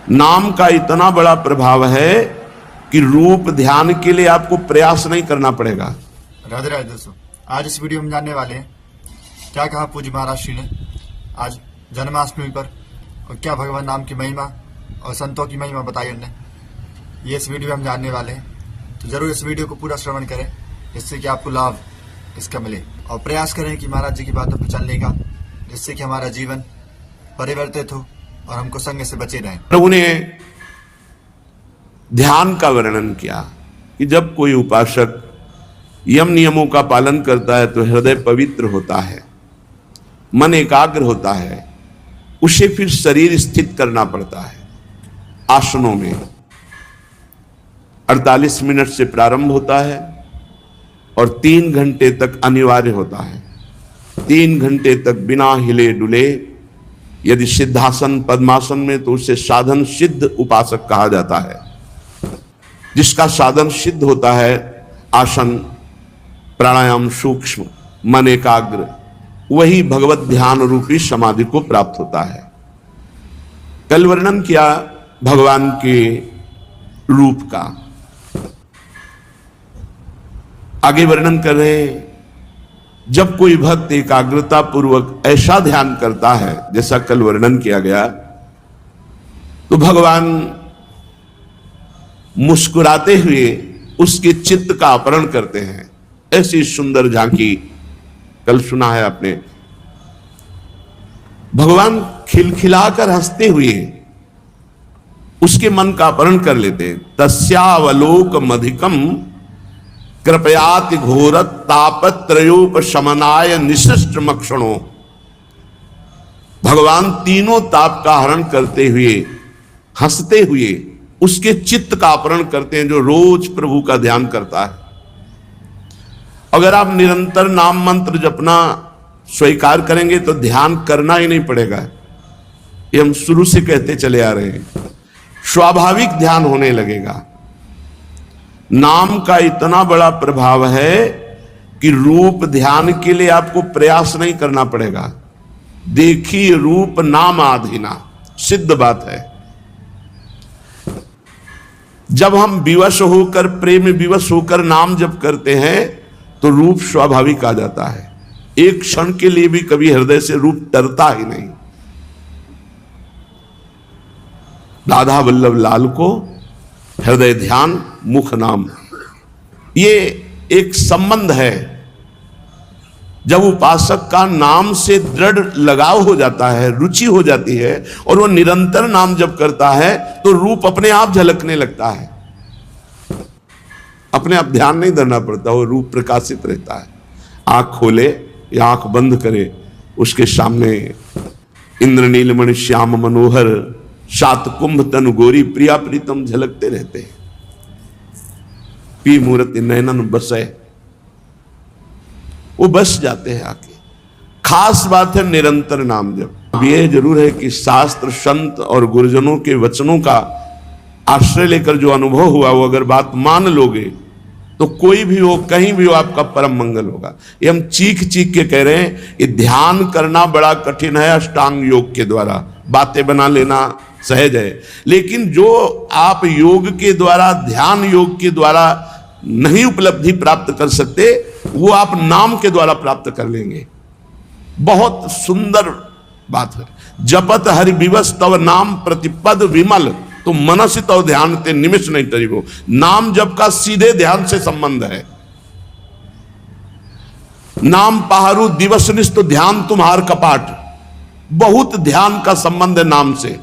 नाम का इतना बड़ा प्रभाव है कि रूप ध्यान के लिए आपको प्रयास नहीं करना पड़ेगा। राधे राधे दोस्तों, आज इस वीडियो में जानने वाले हैं क्या कहा पूज्य महाराज श्री ने आज जन्माष्टमी पर, और क्या भगवान नाम की महिमा और संतों की महिमा बताई उन्होंने। ये इस वीडियो में हम जानने वाले हैं, तो जरूर इस वीडियो को पूरा श्रवण करें जिससे कि आपको लाभ इसका मिले, और प्रयास करें कि महाराज जी की बातों पर चलने का, जिससे कि हमारा जीवन परिवर्तित हो और हमको संग से बचे रहें। प्रभु ने ध्यान का वर्णन किया कि जब कोई उपासक यम नियमों का पालन करता है तो हृदय पवित्र होता है, मन एकाग्र होता है, उसे फिर शरीर स्थित करना पड़ता है आसनों में। 48 मिनट से प्रारंभ होता है और 3 घंटे तक अनिवार्य होता है। 3 घंटे तक बिना हिले डुले, यदि सिद्धासन पद्मासन में तो उसे साधन सिद्ध उपासक कहा जाता है। जिसका साधन सिद्ध होता है, आसन प्राणायाम सूक्ष्म मन एकाग्र, वही भगवत ध्यान रूपी समाधि को प्राप्त होता है। कल वर्णन किया भगवान के रूप का, आगे वर्णन कर रहे हैं जब कोई भक्त एकाग्रता पूर्वक ऐसा ध्यान करता है जैसा कल वर्णन किया गया, तो भगवान मुस्कुराते हुए उसके चित्त का अपहरण करते हैं। ऐसी सुंदर झांकी कल सुना है आपने। भगवान खिलखिलाकर हंसते हुए उसके मन का अपहरण कर लेते हैं। तस्यावलोकमधिकम कृपयाति घोरत तापत्रयोपशमनाय निशिष्ट मक्षणों। भगवान तीनों ताप का हरण करते हुए हंसते हुए उसके चित्त का अपहरण करते हैं जो रोज प्रभु का ध्यान करता है। अगर आप निरंतर नाम मंत्र जपना स्वीकार करेंगे तो ध्यान करना ही नहीं पड़ेगा। ये हम शुरू से कहते चले आ रहे हैं, स्वाभाविक ध्यान होने लगेगा। नाम का इतना बड़ा प्रभाव है कि रूप ध्यान के लिए आपको प्रयास नहीं करना पड़ेगा। देखिए रूप नाम आधीना, सिद्ध बात है। जब हम विवश होकर, प्रेम विवश होकर नाम जप करते हैं तो रूप स्वाभाविक आ जाता है। एक क्षण के लिए भी कभी हृदय से रूप टरता ही नहीं। राधा वल्लभ लाल को हृदय ध्यान मुख नाम, ये एक संबंध है। जब उपासक का नाम से दृढ़ लगाव हो जाता है, रुचि हो जाती है और वो निरंतर नाम जप करता है तो रूप अपने आप झलकने लगता है। अपने आप ध्यान नहीं धरना पड़ता, वो रूप प्रकाशित रहता है। आंख खोले या आंख बंद करे, उसके सामने इंद्रनीलमणि श्याम मनोहर सात कुंभ तनु गोरी प्रिया प्रीतम झलकते रहते हैं। पी मूर्ति नयनन बसे, वो बस जाते हैं आके। खास बात है निरंतर नाम जप। ये जरूर है कि शास्त्र संत और गुरुजनों के वचनों का आश्रय लेकर जो अनुभव हुआ, वो अगर बात मान लोगे तो कोई भी हो, कहीं भी हो, आपका परम मंगल होगा। ये हम चीख चीख के कह रहे हैं। ये ध्यान करना बड़ा कठिन है अष्टांग योग के द्वारा, बातें बना लेना सहज है, लेकिन जो आप योग के द्वारा, ध्यान योग के द्वारा नहीं उपलब्धि प्राप्त कर सकते, वो आप नाम के द्वारा प्राप्त कर लेंगे। बहुत सुंदर बात है। जपत हरि विवश तव नाम प्रतिपद विमल, तो मनस तव ध्यान ते निमिष नहीं तरीबो। नाम जप का सीधे ध्यान से संबंध है। नाम पहारू दिवस निष्ठ, तो ध्यान तुम्हार कपाट। बहुत ध्यान का संबंध है नाम से।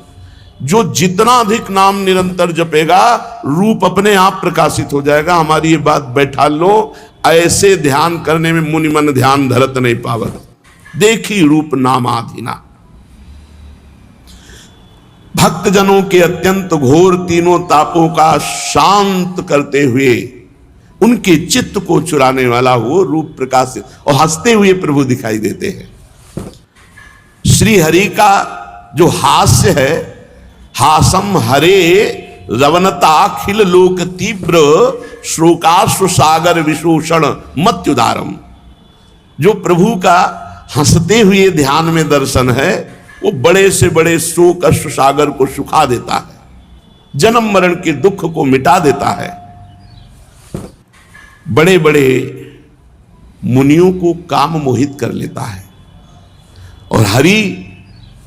जो जितना अधिक नाम निरंतर जपेगा, रूप अपने आप प्रकाशित हो जाएगा। हमारी ये बात बैठा लो, ऐसे ध्यान करने में मुनि मन ध्यान धरत नहीं पावत। देखी रूप नाम आधीना। भक्तजनों के अत्यंत घोर तीनों तापों का शांत करते हुए उनके चित्त को चुराने वाला वो रूप प्रकाशित, और हंसते हुए प्रभु दिखाई देते हैं। श्री हरि का जो हास्य है, हासम हरे रवनता खिल लोक तीव्र श्लोकाश्व सागर विशोषण मत्युदारम। जो प्रभु का हंसते हुए ध्यान में दर्शन है, वो बड़े से बड़े शोक अश्व सागर को सुखा देता है। जन्म मरण के दुख को मिटा देता है। बड़े बड़े मुनियों को काम मोहित कर लेता है और हरि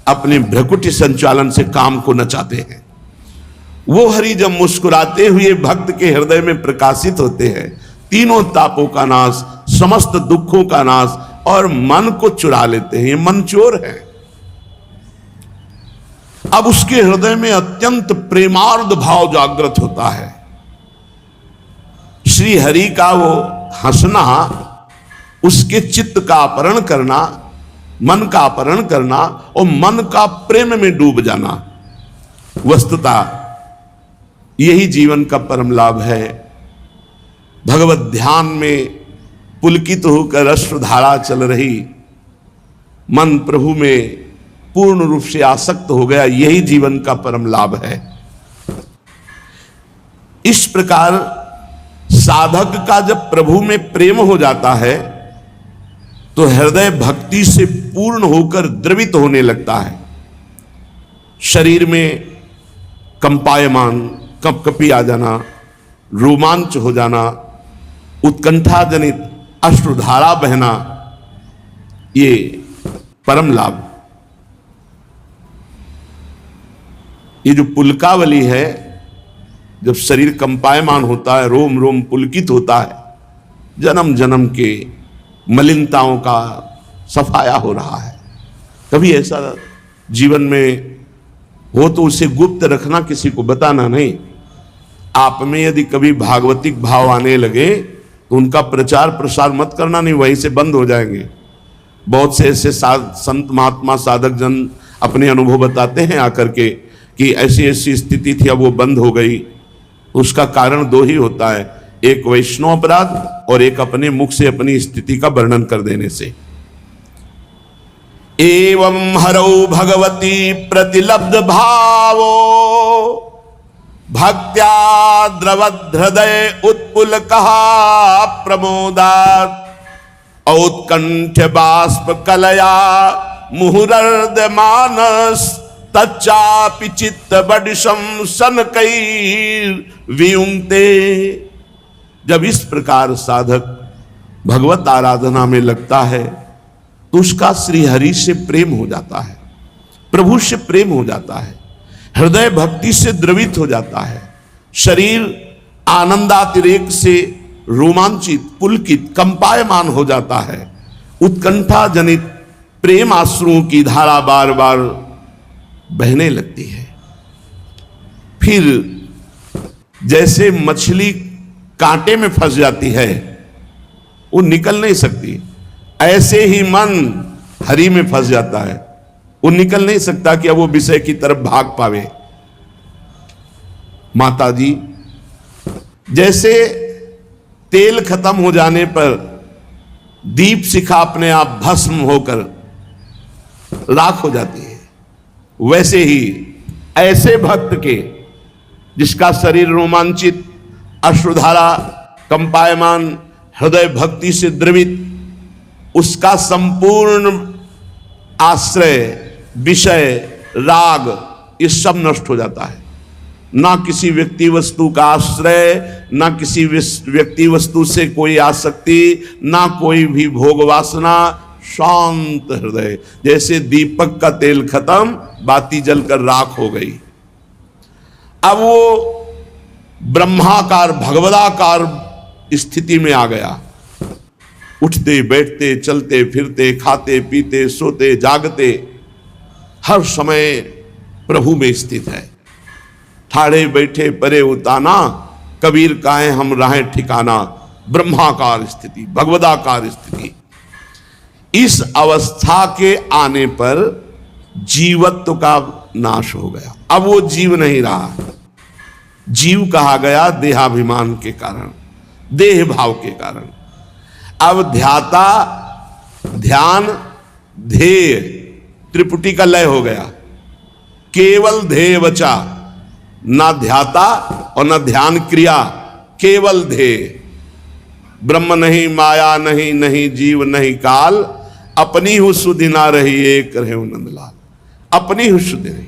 अपने भ्रकुटी संचालन से काम को नचाते हैं। वो हरि जब मुस्कुराते हुए भक्त के हृदय में प्रकाशित होते हैं, तीनों तापों का नाश, समस्त दुखों का नाश और मन को चुरा लेते हैं। ये मन चोर है। अब उसके हृदय में अत्यंत प्रेमार्ध भाव जागृत होता है। श्री हरि का वो हंसना, उसके चित्त का अपहरण करना, मन का अपहरण करना और मन का प्रेम में डूब जाना, वस्तुतः यही जीवन का परम लाभ है। भगवत ध्यान में पुलकित होकर अश्रुधारा चल रही, मन प्रभु में पूर्ण रूप से आसक्त हो गया, यही जीवन का परम लाभ है। इस प्रकार साधक का जब प्रभु में प्रेम हो जाता है तो हृदय भक्ति से पूर्ण होकर द्रवित होने लगता है। शरीर में कंपायमान, कपकपी आ जाना, रोमांच हो जाना, उत्कंठा जनित अश्रुधारा बहना, ये परम लाभ। ये जो पुलकावली है, जब शरीर कंपायमान होता है, रोम रोम पुलकित होता है, जन्म जन्म के मलिनताओं का सफाया हो रहा है। कभी ऐसा जीवन में हो तो उसे गुप्त रखना, किसी को बताना नहीं। आप में यदि कभी भागवतिक भाव आने लगे तो उनका प्रचार प्रसार मत करना, नहीं वहीं से बंद हो जाएंगे। बहुत से ऐसे संत महात्मा साधक जन अपने अनुभव बताते हैं आकर के कि ऐसी ऐसी स्थिति थी, अब वो बंद हो गई। उसका कारण दो ही होता है, एक वैष्णव अपराध और एक अपने मुख से अपनी स्थिति का वर्णन कर देने से। एवं हरौ भगवती प्रतिलब्ध भावो भक्त्या द्रवद हृदय उत्पुल कहा प्रमोदात औत्कंठ बाष्प कलया मुहुरर्द मानस तच्चापि चित्त बडिशम सनकैर वियुंक्ते। जब इस प्रकार साधक भगवत आराधना में लगता है तो उसका श्री हरि से प्रेम हो जाता है, प्रभु से प्रेम हो जाता है, हृदय भक्ति से द्रवित हो जाता है, शरीर आनंदातिरेक से रोमांचित, पुलकित, कंपायमान हो जाता है। उत्कंठा जनित प्रेम आंसुओं की धारा बार बार बहने लगती है। फिर जैसे मछली कांटे में फंस जाती है, वो निकल नहीं सकती, ऐसे ही मन हरि में फंस जाता है, वो निकल नहीं सकता कि अब वो विषय की तरफ भाग पावे। माता जी, जैसे तेल खत्म हो जाने पर दीप शिखा अपने आप भस्म होकर राख हो जाती है, वैसे ही ऐसे भक्त के जिसका शरीर रोमांचित, अश्रुधारा, कंपायमान, हृदय भक्ति से द्रवित, उसका संपूर्ण आश्रय, विषय, राग, ये सब नष्ट हो जाता है। ना किसी व्यक्ति वस्तु का आश्रय, ना किसी व्यक्ति वस्तु से कोई आसक्ति, ना कोई भी भोग वासना, शांत हृदय। जैसे दीपक का तेल खत्म, बाती जलकर राख हो गई। अब वो ब्रह्माकार, भगवदाकार स्थिति में आ गया। उठते बैठते, चलते फिरते, खाते पीते, सोते जागते, हर समय प्रभु में स्थित है। ठाड़े बैठे परे उताना, कबीर काहे हम राहें ठिकाना। ब्रह्माकार स्थिति, भगवदाकार स्थिति। इस अवस्था के आने पर जीवत्व का नाश हो गया। अब वो जीव नहीं रहा, जीव कहा गया देहाभिमान के कारण, देह भाव के कारण। अब ध्याता, ध्यान, ध्येय, त्रिपुटी का लय हो गया। केवल ध्येय बचा, ना ध्याता और ना ध्यान क्रिया, केवल ध्येय। ब्रह्म नहीं, माया नहीं, नहीं जीव नहीं काल, अपनी हु सुधि ना रही एक रहे नंदलाल। अपनी हु सुधि नहीं।